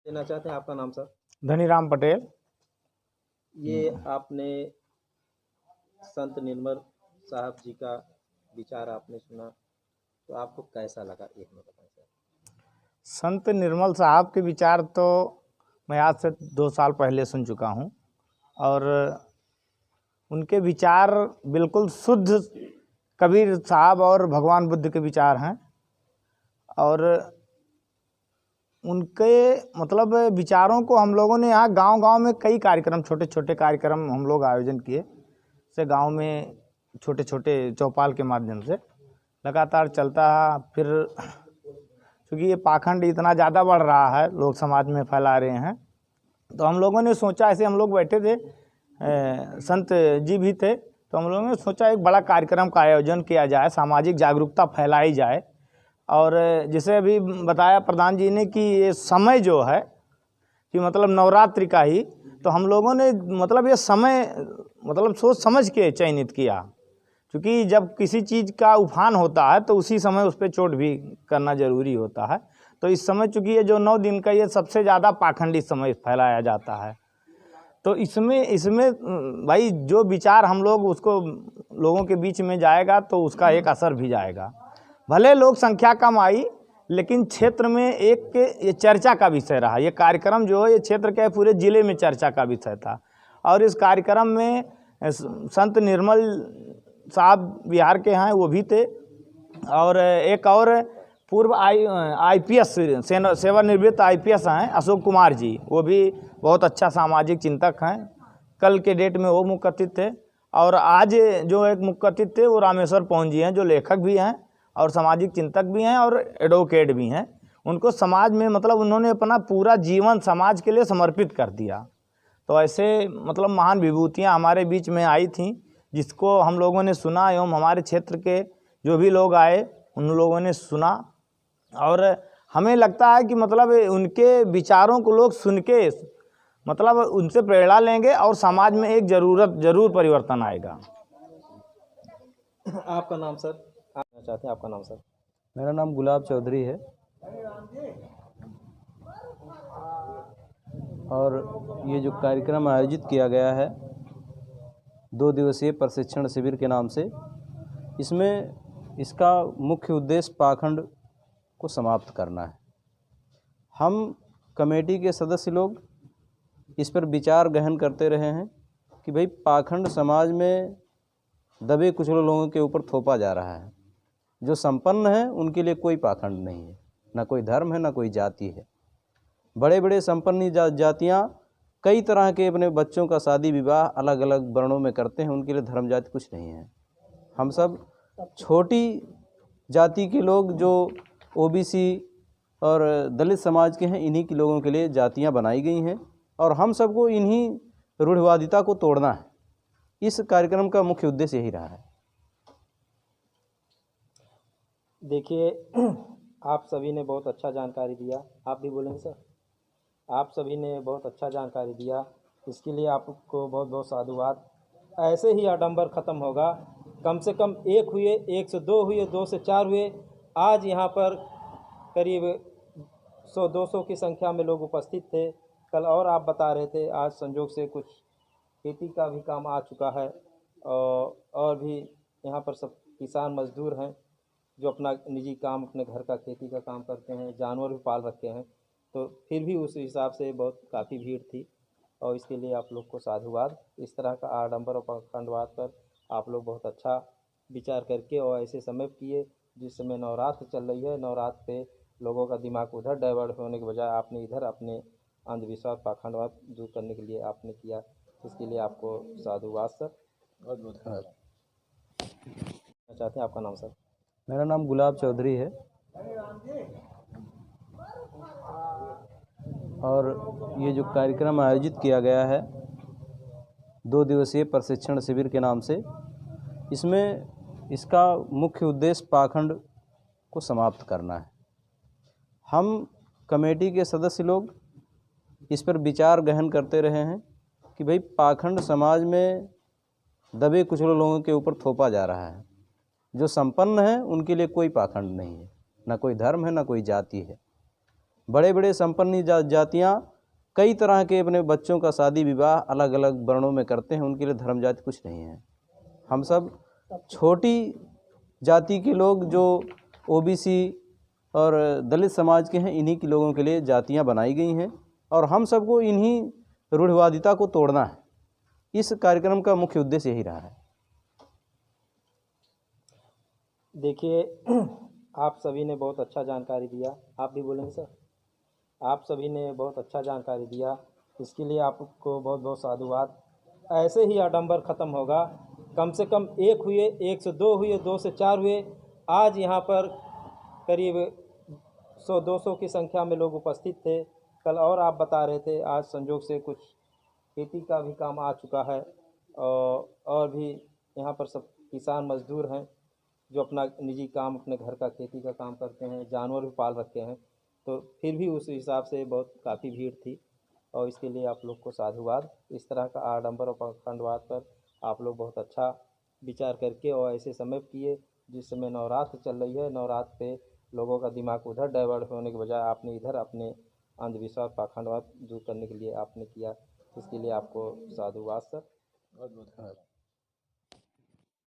देना चाहते हैं आपका नाम सर? धनीराम पटेल। ये आपने संत निर्मल साहब जी का विचार आपने सुना, तो आपको कैसा लगा, एक में बताएं सर। संत निर्मल साहब के विचार तो मैं आज से 2 साल पहले सुन चुका हूँ और उनके विचार बिल्कुल शुद्ध कबीर साहब और भगवान बुद्ध के विचार हैं। और उनके मतलब विचारों को हम लोगों ने यहाँ गांव-गांव में कई कार्यक्रम, छोटे छोटे कार्यक्रम हम लोग आयोजन किए। से गांव में छोटे छोटे चौपाल के माध्यम से लगातार चलता है। फिर क्योंकि ये पाखंड इतना ज़्यादा बढ़ रहा है, लोग समाज में फैला रहे हैं, तो हम लोगों ने सोचा, ऐसे हम लोग बैठे थे, संत जी भी थे, तो हम लोगों ने सोचा एक बड़ा कार्यक्रम का आयोजन किया जाए, सामाजिक जागरूकता फैलाई जाए। और जैसे अभी बताया प्रधान जी ने कि ये समय जो है कि मतलब नवरात्रि का ही, तो हम लोगों ने मतलब ये समय मतलब सोच समझ के चयनित किया, क्योंकि जब किसी चीज़ का उफान होता है तो उसी समय उस पर चोट भी करना ज़रूरी होता है। तो इस समय चूँकि ये जो 9 दिन का ये सबसे ज़्यादा पाखंडी समय फैलाया जाता है, तो इसमें भाई जो विचार हम लोग उसको लोगों के बीच में जाएगा तो उसका एक असर भी जाएगा। भले लोग संख्या कम आई, लेकिन क्षेत्र में एक ये चर्चा का विषय रहा। ये कार्यक्रम जो है ये क्षेत्र के पूरे ज़िले में चर्चा का विषय था। और इस कार्यक्रम में संत निर्मल साहब बिहार के हैं, वो भी थे, और एक और पूर्व IPS सेवानिवृत्त IPS हैं अशोक कुमार जी, वो भी बहुत अच्छा सामाजिक चिंतक हैं। कल के डेट में वो मुख्य अतिथि थे। और आज जो एक मुख्य अतिथि थे वो रामेश्वर पौन जी हैं, जो लेखक भी हैं और सामाजिक चिंतक भी हैं और एडवोकेट भी हैं। उनको समाज में मतलब उन्होंने अपना पूरा जीवन समाज के लिए समर्पित कर दिया। तो ऐसे मतलब महान विभूतियाँ हमारे बीच में आई थीं, जिसको हम लोगों ने सुना एवं हमारे क्षेत्र के जो भी लोग आए उन लोगों ने सुना। और हमें लगता है कि मतलब उनके विचारों को लोग सुन के मतलब उनसे प्रेरणा लेंगे और समाज में एक जरूर परिवर्तन आएगा। आपका नाम सर? आप चाहते हैं आपका नाम सर? मेरा नाम गुलाब चौधरी है और ये जो कार्यक्रम आयोजित किया गया है 2 दिवसीय प्रशिक्षण शिविर के नाम से, इसमें इसका मुख्य उद्देश्य पाखंड को समाप्त करना है। हम कमेटी के सदस्य लोग इस पर विचार गहन करते रहे हैं कि भाई पाखंड समाज में दबे कुचले लोगों के ऊपर थोपा जा रहा है। जो संपन्न है उनके लिए कोई पाखंड नहीं है, ना कोई धर्म है, ना कोई जाति है। बड़े बड़े संपन्न जातियाँ कई तरह के अपने बच्चों का शादी विवाह अलग अलग वर्णों में करते हैं, उनके लिए धर्म जाति कुछ नहीं है। हम सब छोटी जाति के लोग जो OBC और दलित समाज के हैं, इन्हीं के लोगों के लिए जातियाँ बनाई गई हैं और हम सबको इन्हीं रूढ़िवादिता को तोड़ना है। इस कार्यक्रम का मुख्य उद्देश्य यही रहा है। देखिए, आप सभी ने बहुत अच्छा जानकारी दिया। आप भी बोलेंगे सर? आप सभी ने बहुत अच्छा जानकारी दिया, इसके लिए आपको बहुत बहुत साधुवाद। ऐसे ही आडंबर ख़त्म होगा। कम से कम 1 हुए, 1 से 2 हुए, 2 से 4 हुए। आज यहाँ पर करीब 100-200 की संख्या में लोग उपस्थित थे। कल और आप बता रहे थे, आज संजोग से कुछ खेती का भी काम आ चुका है और भी यहाँ पर सब किसान मजदूर हैं जो अपना निजी काम, अपने घर का खेती का काम करते हैं, जानवर भी पाल रखे हैं। तो फिर भी उस हिसाब से बहुत काफ़ी भीड़ थी और इसके लिए आप लोग को साधुवाद। इस तरह का आडंबर और पाखंडवाद पर आप लोग बहुत अच्छा विचार करके और ऐसे समय किए जिस समय नवरात्र चल रही है, नवरात्र पे लोगों का दिमाग उधर डाइवर्ट होने के बजाय आपने इधर अपने अंधविश्वास पाखंडवाद दूर करने के लिए आपने किया। इसके लिए आपको साधुवाद सर। बहुत बहुत धन्यवाद। चाहते हैं आपका नाम सर? मेरा नाम गुलाब चौधरी है और ये जो कार्यक्रम आयोजित किया गया है 2 दिवसीय प्रशिक्षण शिविर के नाम से, इसमें इसका मुख्य उद्देश्य पाखंड को समाप्त करना है। हम कमेटी के सदस्य लोग इस पर विचार गहन करते रहे हैं कि भाई पाखंड समाज में दबे कुचले लोगों के ऊपर थोपा जा रहा है। जो संपन्न है उनके लिए कोई पाखंड नहीं है, ना कोई धर्म है, ना कोई जाति है। बड़े बड़े संपन्न जातियाँ कई तरह के अपने बच्चों का शादी विवाह अलग अलग वर्णों में करते हैं, उनके लिए धर्म जाति कुछ नहीं है। हम सब छोटी जाति के लोग जो ओबीसी और दलित समाज के हैं, इन्हीं के लोगों के लिए जातियां बनाई गई हैं और हम सबको इन्हीं रूढ़िवादिता को तोड़ना है। इस कार्यक्रम का मुख्य उद्देश्य यही रहा है। देखिए आप सभी ने बहुत अच्छा जानकारी दिया। आप भी बोलेंगे सर? आप सभी ने बहुत अच्छा जानकारी दिया, इसके लिए आपको बहुत बहुत साधुवाद। ऐसे ही आडंबर ख़त्म होगा। कम से कम 1 हुए, 1 से 2 हुए, 2 से 4 हुए। आज यहाँ पर करीब 100-200 की संख्या में लोग उपस्थित थे। कल और आप बता रहे थे, आज संजोग से कुछ खेती का भी काम आ चुका है और भी यहाँ पर सब किसान मजदूर हैं जो अपना निजी काम, अपने घर का खेती का काम करते हैं, जानवर भी पाल रखे हैं। तो फिर भी उस हिसाब से बहुत काफ़ी भीड़ थी और इसके लिए आप लोग को साधुवाद। इस तरह का आडंबर और पाखंडवाद पर आप लोग बहुत अच्छा विचार करके और ऐसे समय किए जिस समय नवरात्र चल रही है, नवरात्र पे लोगों का दिमाग उधर डाइवर्ट होने के बजाय आपने इधर अपने अंधविश्वास पाखंडवाद दूर करने के लिए आपने किया। इसके लिए आपको साधुवाद सर। बहुत बहुत